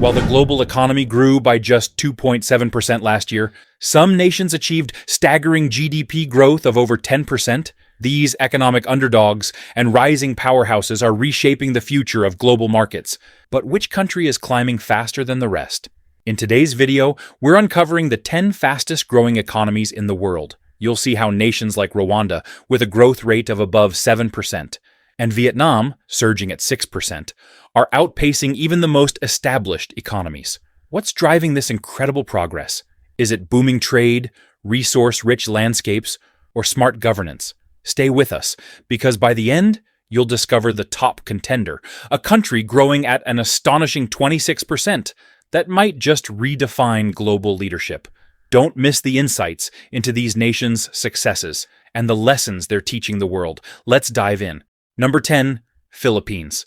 While the global economy grew by just 2.7% last year, some nations achieved staggering GDP growth of over 10%. These economic underdogs and rising powerhouses are reshaping the future of global markets. But which country is climbing faster than the rest? In today's video, we're uncovering the 10 fastest growing economies in the world. You'll see how nations like Rwanda, with a growth rate of above 7%, and Vietnam, surging at 6%, are outpacing even the most established economies. What's driving this incredible progress? Is it booming trade, resource-rich landscapes, or smart governance? Stay with us, because by the end, you'll discover the top contender, a country growing at an astonishing 26% that might just redefine global leadership. Don't miss the insights into these nations' successes and the lessons they're teaching the world. Let's dive in. Number 10, Philippines.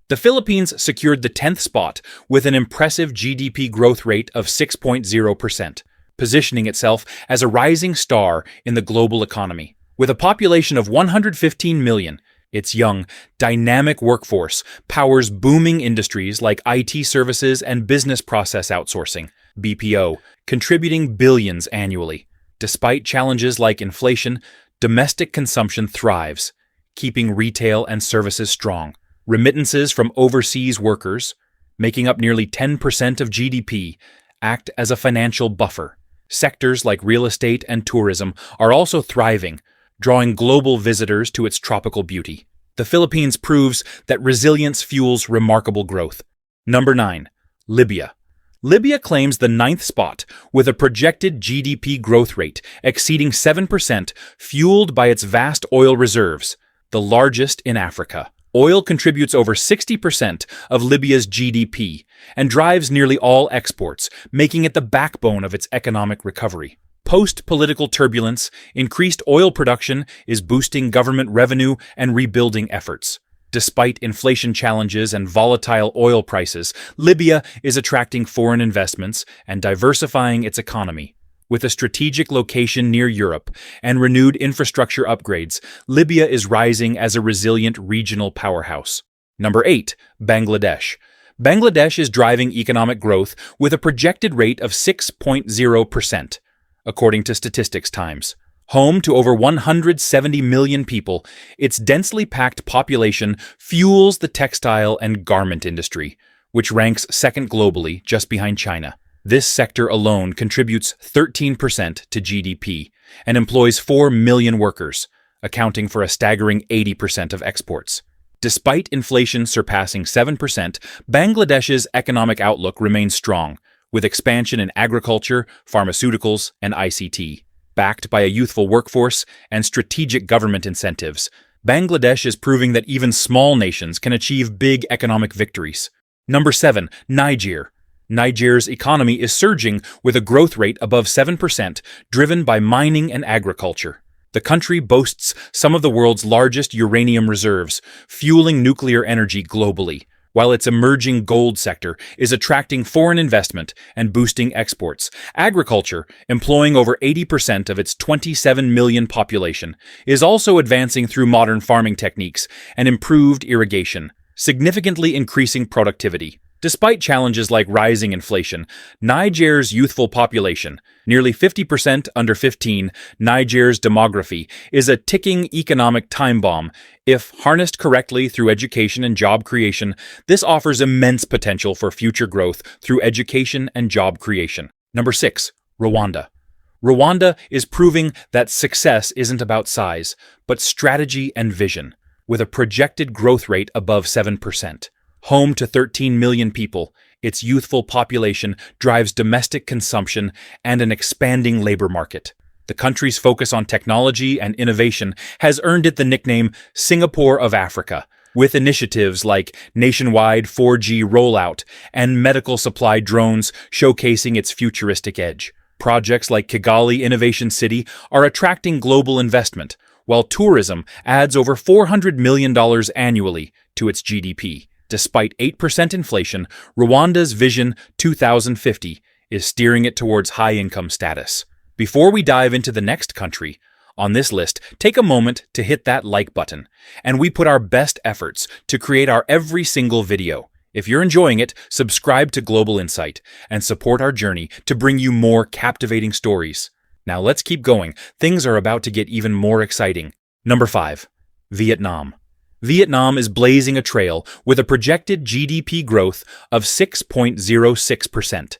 The Philippines secured the 10th spot with an impressive GDP growth rate of 6.0%, positioning itself as a rising star in the global economy. With a population of 115 million, its young, dynamic workforce powers booming industries like IT services and business process outsourcing, BPO, contributing billions annually. Despite challenges like inflation, domestic consumption thrives, keeping retail and services strong. Remittances from overseas workers, making up nearly 10% of GDP, act as a financial buffer. Sectors like real estate and tourism are also thriving, drawing global visitors to its tropical beauty. The Philippines proves that resilience fuels remarkable growth. Number 9. Libya. Libya claims the 9th spot with a projected GDP growth rate exceeding 7%, fueled by its vast oil reserves, the largest in Africa. Oil contributes over 60% of Libya's GDP and drives nearly all exports, making it the backbone of its economic recovery. Post-political turbulence, increased oil production is boosting government revenue and rebuilding efforts. Despite inflation challenges and volatile oil prices, Libya is attracting foreign investments and diversifying its economy. With a strategic location near Europe and renewed infrastructure upgrades, Libya is rising as a resilient regional powerhouse. Number 8. Bangladesh. Bangladesh is driving economic growth with a projected rate of 6.0%, according to Statistics Times. Home to over 170 million people, its densely packed population fuels the textile and garment industry, which ranks second globally, just behind China. This sector alone contributes 13% to GDP and employs 4 million workers, accounting for a staggering 80% of exports. Despite inflation surpassing 7%, Bangladesh's economic outlook remains strong, with expansion in agriculture, pharmaceuticals, and ICT. Backed by a youthful workforce and strategic government incentives, Bangladesh is proving that even small nations can achieve big economic victories. Number 7. Niger. Niger's economy is surging with a growth rate above 7%, driven by mining and agriculture. The country boasts some of the world's largest uranium reserves, fueling nuclear energy globally, while its emerging gold sector is attracting foreign investment and boosting exports. Agriculture, employing over 80% of its 27 million population, is also advancing through modern farming techniques and improved irrigation, significantly increasing productivity. Despite challenges like rising inflation, Niger's youthful population, nearly 50% under 15, Niger's demography, is a ticking economic time bomb. If harnessed correctly through education and job creation, this offers immense potential for future growth through education and job creation. Number 6. Rwanda. Rwanda is proving that success isn't about size, but strategy and vision, with a projected growth rate above 7%. Home to 13 million people, its youthful population drives domestic consumption and an expanding labor market. The country's focus on technology and innovation has earned it the nickname Singapore of Africa, with initiatives like nationwide 4G rollout and medical supply drones showcasing its futuristic edge. Projects like Kigali Innovation City are attracting global investment, while tourism adds over $400 million annually to its GDP. Despite 8% inflation, Rwanda's Vision 2050 is steering it towards high-income status. Before we dive into the next country on this list, take a moment to hit that like button, and we put our best efforts to create our every single video. If you're enjoying it, subscribe to Global Insight and support our journey to bring you more captivating stories. Now let's keep going. Things are about to get even more exciting. Number 5. Vietnam. Vietnam is blazing a trail with a projected GDP growth of 6.06%,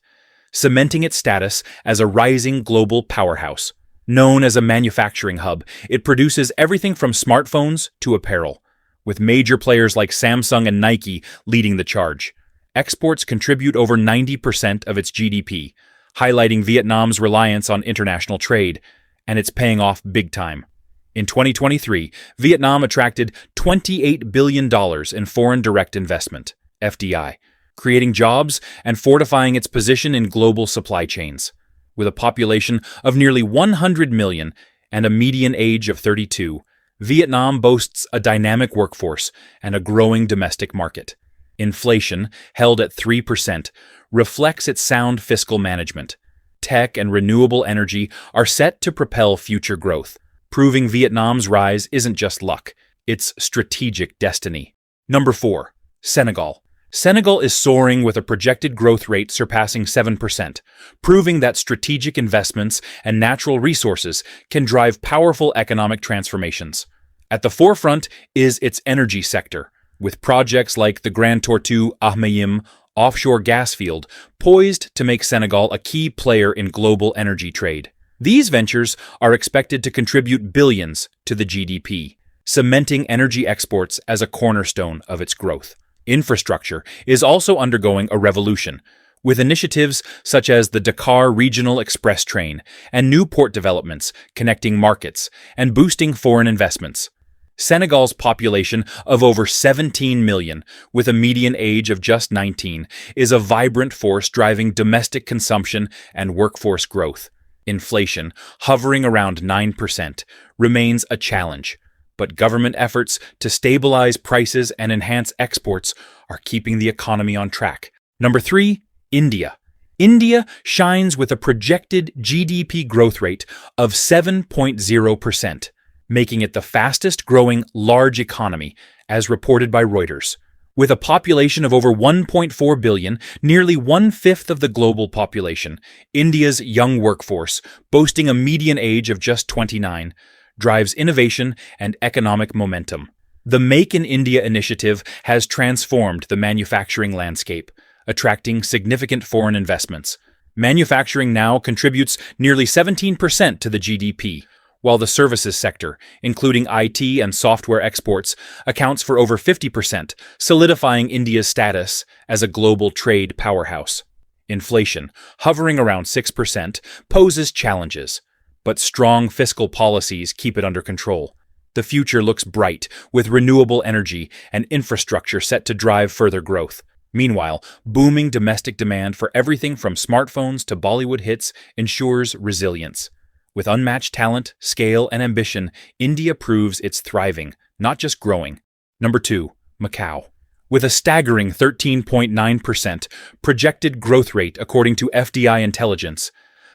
cementing its status as a rising global powerhouse. Known as a manufacturing hub, it produces everything from smartphones to apparel, with major players like Samsung and Nike leading the charge. Exports contribute over 90% of its GDP, highlighting Vietnam's reliance on international trade, and it's paying off big time. In 2023, Vietnam attracted $28 billion in foreign direct investment, FDI, creating jobs and fortifying its position in global supply chains. With a population of nearly 100 million and a median age of 32, Vietnam boasts a dynamic workforce and a growing domestic market. Inflation, held at 3%, reflects its sound fiscal management. Tech and renewable energy are set to propel future growth, proving Vietnam's rise isn't just luck, it's strategic destiny. Number 4. Senegal. Senegal is soaring with a projected growth rate surpassing 7%, proving that strategic investments and natural resources can drive powerful economic transformations. At the forefront is its energy sector, with projects like the Grand Tortue Ahmeyim offshore gas field poised to make Senegal a key player in global energy trade. These ventures are expected to contribute billions to the GDP, cementing energy exports as a cornerstone of its growth. Infrastructure is also undergoing a revolution, with initiatives such as the Dakar Regional Express Train and new port developments connecting markets and boosting foreign investments. Senegal's population of over 17 million, with a median age of just 19, is a vibrant force driving domestic consumption and workforce growth. Inflation, hovering around 9%, remains a challenge, but government efforts to stabilize prices and enhance exports are keeping the economy on track. Number 3, India. India shines with a projected GDP growth rate of 7.0%, making it the fastest-growing large economy, as reported by Reuters. With a population of over 1.4 billion, nearly one-fifth of the global population, India's young workforce, boasting a median age of just 29, drives innovation and economic momentum. The Make in India initiative has transformed the manufacturing landscape, attracting significant foreign investments. Manufacturing now contributes nearly 17% to the GDP, while the services sector, including IT and software exports, accounts for over 50%, solidifying India's status as a global trade powerhouse. Inflation, hovering around 6%, poses challenges, but strong fiscal policies keep it under control. The future looks bright, with renewable energy and infrastructure set to drive further growth. Meanwhile, booming domestic demand for everything from smartphones to Bollywood hits ensures resilience. With unmatched talent, scale, and ambition, India proves it's thriving, not just growing. Number 2, Macau. With a staggering 13.9% projected growth rate according to FDI intelligence,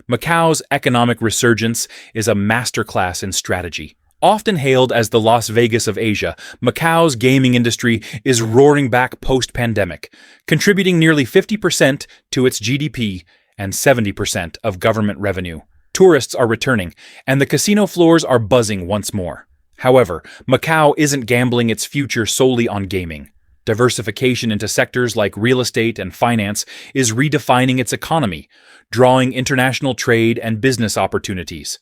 Macau's economic resurgence is a masterclass in strategy. Often hailed as the Las Vegas of Asia, Macau's gaming industry is roaring back post-pandemic, contributing nearly 50% to its GDP and 70% of government revenue. Tourists are returning, and the casino floors are buzzing once more. However, Macau isn't gambling its future solely on gaming. Diversification into sectors like real estate and finance is redefining its economy, drawing international trade and business opportunities.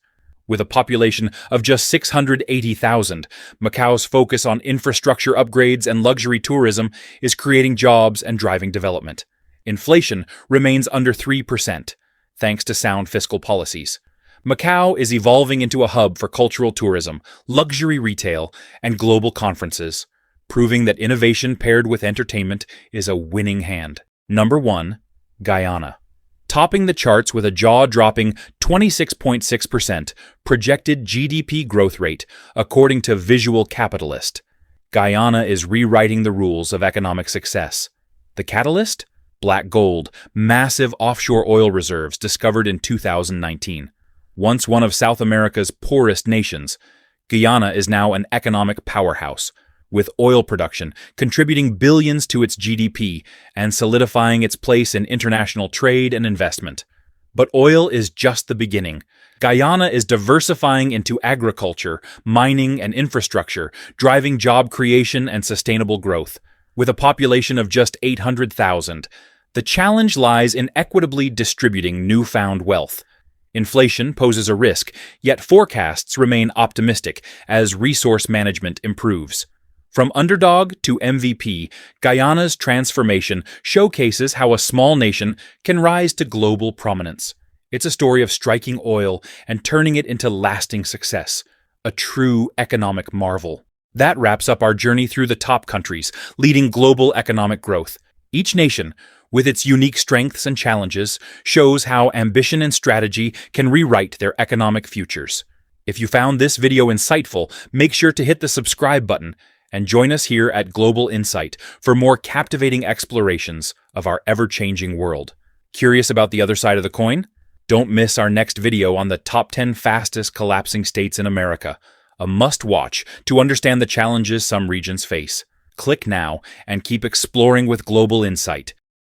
With a population of just 680,000, Macau's focus on infrastructure upgrades and luxury tourism is creating jobs and driving development. Inflation remains under 3%, thanks to sound fiscal policies. Macau is evolving into a hub for cultural tourism, luxury retail, and global conferences, proving that innovation paired with entertainment is a winning hand. Number 1, Guyana. Topping the charts with a jaw-dropping 26.6% projected GDP growth rate, according to Visual Capitalist. Guyana is rewriting the rules of economic success. The catalyst? Black gold, massive offshore oil reserves discovered in 2019. Once one of South America's poorest nations, Guyana is now an economic powerhouse, with oil production contributing billions to its GDP and solidifying its place in international trade and investment. But oil is just the beginning. Guyana is diversifying into agriculture, mining, and infrastructure, driving job creation and sustainable growth. With a population of just 800,000, the challenge lies in equitably distributing newfound wealth. Inflation poses a risk, yet forecasts remain optimistic as resource management improves. From underdog to MVP, Guyana's transformation showcases how a small nation can rise to global prominence. It's a story of striking oil and turning it into lasting success, a true economic marvel. That wraps up our journey through the top countries, leading global economic growth. Each nation, with its unique strengths and challenges, shows how ambition and strategy can rewrite their economic futures. If you found this video insightful, make sure to hit the subscribe button and join us here at Global Insight for more captivating explorations of our ever-changing world. Curious about the other side of the coin? Don't miss our next video on the top 10 fastest collapsing states in America, a must-watch to understand the challenges some regions face. Click now and keep exploring with Global Insight,